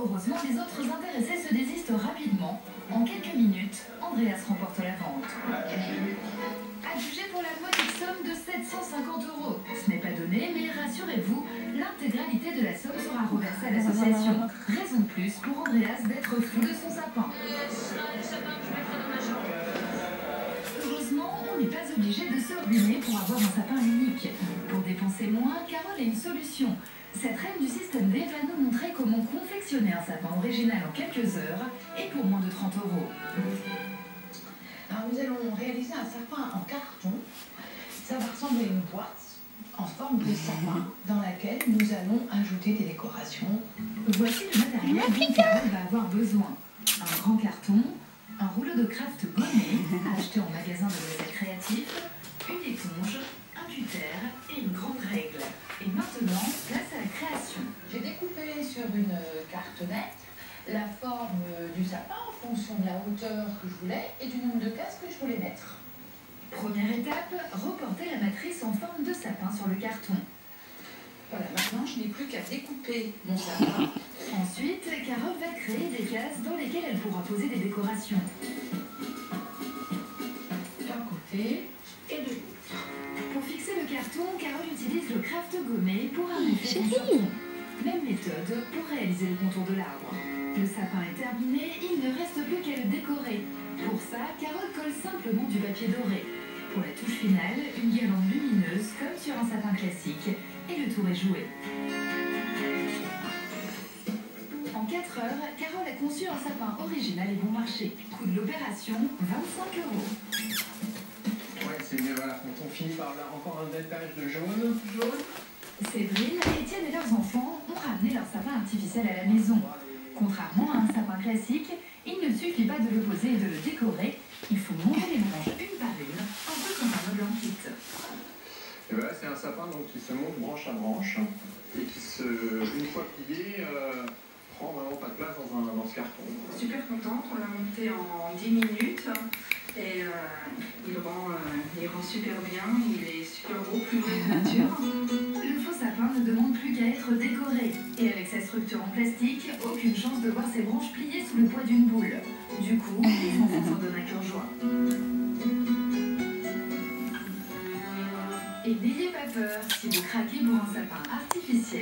Heureusement, les autres intéressés se désistent rapidement. En quelques minutes, Andreas remporte la vente. Adjugé pour la modique somme de 750 €. Ce n'est pas donné, mais rassurez-vous, l'intégralité de la somme sera reversée à l'association. Raison de plus pour Andreas d'être fou de son sapin. Heureusement, on n'est pas obligé de se ruiner pour avoir un sapin unique. Pour dépenser moins, Carole a une solution. Cette reine du système D va nous montrer comment confectionner un sapin original en quelques heures et pour moins de 30 €. Alors nous allons réaliser un sapin en carton. Ça va ressembler à une boîte en forme de sapin dans laquelle nous allons ajouter des décorations. Voici le matériel dont Carole va avoir besoin. Un grand carton, un rouleau de craft gommé, acheté en magasin de loisirs créatifs, une éponge, un cutter et une grande règle. Et maintenant, place à la création. J'ai découpé sur une cartonnette la forme du sapin en fonction de la hauteur que je voulais et du nombre de cases que je voulais mettre. Première étape, reporter la matrice en forme de sapin sur le carton. Voilà, maintenant je n'ai plus qu'à découper mon sapin. Ensuite, Carole va créer des cases dans lesquelles elle pourra poser des décorations. D'un côté et de l'autre. Pour fixer le carton, Carole utilise le craft gommé pour un effet contour. Même méthode pour réaliser le contour de l'arbre. Le sapin est terminé, il ne reste plus qu'à le décorer. Pour ça, Carole colle simplement du papier doré. Pour la touche finale, une guirlande lumineuse comme sur un sapin classique. Et le tour est joué. En 4 heures, Carole a conçu un sapin original et bon marché. Coût de l'opération, 25 €. Ouais, c'est mieux, voilà. Quand on finit par là, encore un dépage de jaune. Séverine, Étienne et leurs enfants ont ramené leur sapin artificiel à la maison. Contrairement à un sapin classique, il ne suffit pas de le poser et de le décorer. Il faut monter les branches une par une, un peu comme un meuble en kit. Et voilà, c'est un sapin donc, qui se monte branche à branche et qui, une fois plié, prend vraiment pas de place dans ce carton. Super contente, on l'a monté en 10 minutes et il rend super bien, il est super beau, plus beau que nature. Le faux sapin ne demande plus qu'à être décoré. Et avec sa structure en plastique, aucune chance de voir ses branches pliées sous le poids d'une boule. Du coup, les enfants s'en donnent à cœur joie. Et n'ayez pas peur, si vous craquez pour un sapin artificiel,